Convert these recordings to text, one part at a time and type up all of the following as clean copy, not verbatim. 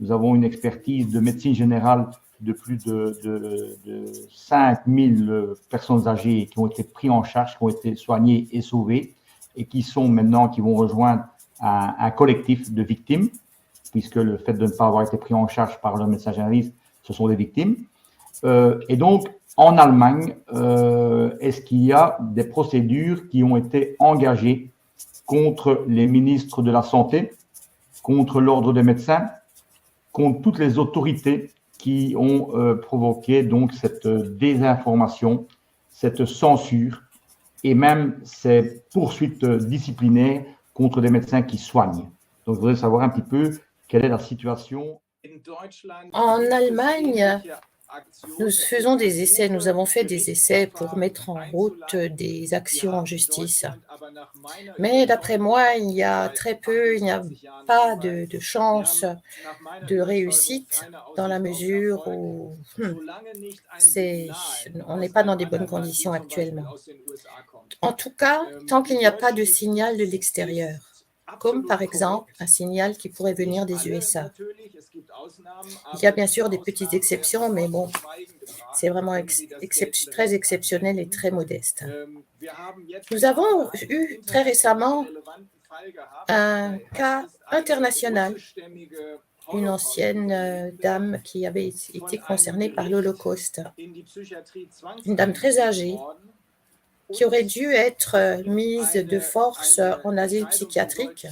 Nous avons une expertise de médecine générale de plus de 5000 personnes âgées qui ont été prises en charge, qui ont été soignées et sauvées, et qui vont rejoindre un collectif de victimes, puisque le fait de ne pas avoir été pris en charge par le médecin généraliste, ce sont des victimes. Et donc, en Allemagne, est-ce qu'il y a des procédures qui ont été engagées contre les ministres de la Santé, contre l'ordre des médecins, contre toutes les autorités qui ont provoqué donc cette désinformation, cette censure et même ces poursuites disciplinaires contre des médecins qui soignent. Donc, je voudrais savoir un petit peu quelle est la situation. En Allemagne, nous faisons des essais, nous avons fait des essais pour mettre en route des actions en justice. Mais d'après moi, il n'y a pas de chance de réussite dans la mesure où on n'est pas dans des bonnes conditions actuellement. En tout cas, tant qu'il n'y a pas de signal de l'extérieur, comme par exemple un signal qui pourrait venir des USA. Il y a bien sûr des petites exceptions, mais bon, c'est vraiment très exceptionnel et très modeste. Nous avons eu très récemment un cas international, une ancienne dame qui avait été concernée par l'Holocauste, une dame très âgée, qui aurait dû être mise de force en asile psychiatrique,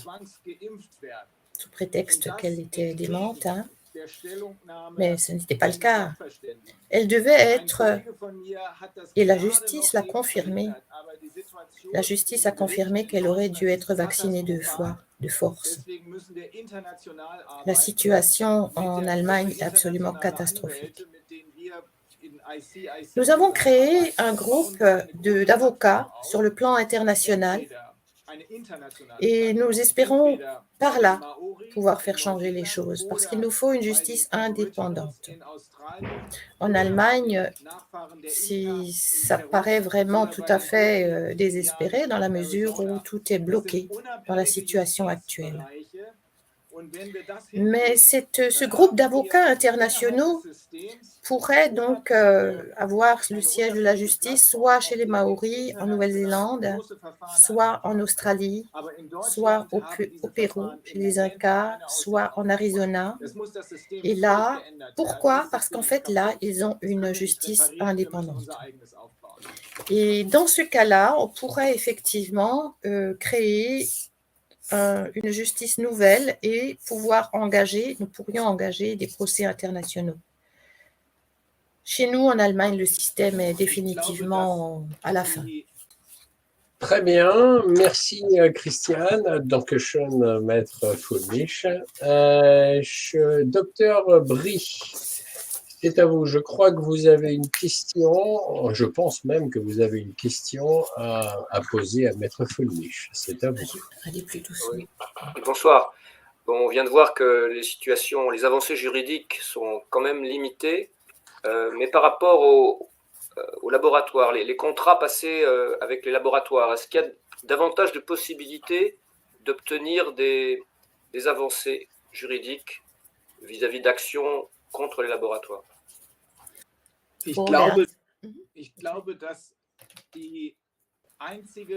sous prétexte qu'elle était démente, mais ce n'était pas le cas. Elle devait être, et la justice l'a confirmé, la justice a confirmé qu'elle aurait dû être vaccinée 2 fois, de force. La situation en Allemagne est absolument catastrophique. Nous avons créé un groupe d'avocats sur le plan international et nous espérons par là pouvoir faire changer les choses parce qu'il nous faut une justice indépendante. En Allemagne, ça paraît vraiment tout à fait désespéré dans la mesure où tout est bloqué dans la situation actuelle. Mais ce groupe d'avocats internationaux pourrait donc avoir le siège de la justice soit chez les Maoris en Nouvelle-Zélande, soit en Australie, soit au Pérou, chez les Incas, soit en Arizona. Et là, pourquoi? Parce qu'en fait, là, ils ont une justice indépendante. Et dans ce cas-là, on pourrait effectivement créer une justice nouvelle et nous pourrions engager des procès internationaux. Chez nous, en Allemagne, le système est définitivement à la fin. Très bien, merci Christiane, Dankeschön, maître Fulmich. Docteur Brie, c'est à vous. Je crois que vous avez une question, je pense même que vous avez une question à poser à maître Fulmich. C'est à vous. Allez plus doucement. Oui. Bonsoir. Bon, on vient de voir que les avancées juridiques sont quand même limitées, mais par rapport au laboratoire, les contrats passés avec les laboratoires, est-ce qu'il y a davantage de possibilités d'obtenir des avancées juridiques vis-à-vis d'actions contre les laboratoires?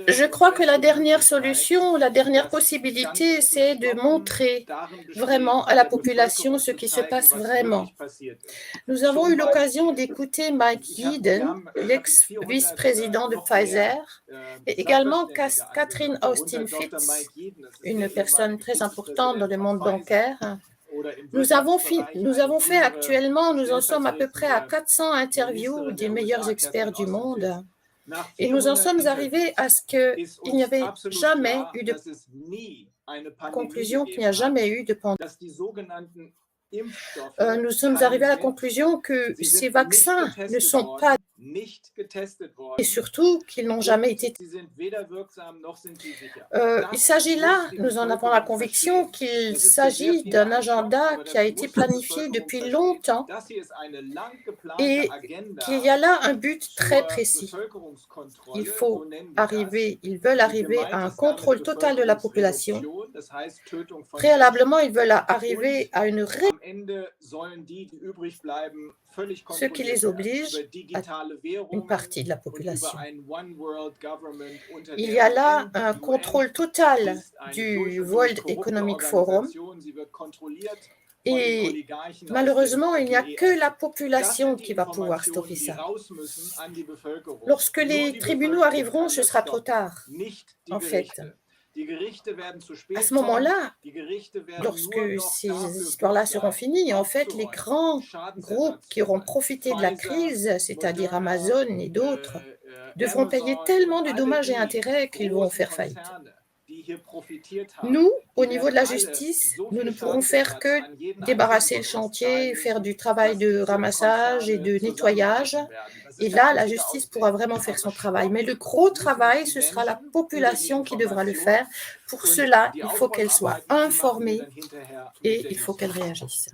Je crois que la dernière solution, la dernière possibilité, c'est de montrer vraiment à la population ce qui se passe vraiment. Nous avons eu l'occasion d'écouter Mike Yeadon, l'ex-vice-président de Pfizer, et également Catherine Austin-Fitts, une personne très importante dans le monde bancaire. Nous avons fait actuellement, nous en sommes à peu près à 400 interviews des meilleurs experts du monde. Et nous en sommes arrivés à ce qu'il n'y avait jamais eu de conclusion, qu'il n'y a jamais eu de pandémie. Nous sommes arrivés à la conclusion que ces vaccins ne sont pas et surtout qu'ils n'ont jamais été. Il s'agit là, nous en avons la conviction, qu'il s'agit d'un agenda qui a été planifié depuis longtemps et qu'il y a là un but très précis. Ils veulent arriver à un contrôle total de la population. Préalablement, ils veulent arriver à ce qui les oblige à une partie de la population. Il y a là un contrôle total du World Economic Forum et malheureusement, il n'y a que la population qui va pouvoir stopper ça. Lorsque les tribunaux arriveront, ce sera trop tard, en fait. À ce moment-là, lorsque ces histoires-là seront finies, en fait, les grands groupes qui auront profité de la crise, c'est-à-dire Amazon et d'autres, devront payer tellement de dommages et intérêts qu'ils vont faire faillite. Nous, au niveau de la justice, nous ne pourrons faire que débarrasser le chantier, faire du travail de ramassage et de nettoyage. Et là, la justice pourra vraiment faire son travail. Mais le gros travail, ce sera la population qui devra le faire. Pour cela, il faut qu'elle soit informée et il faut qu'elle réagisse.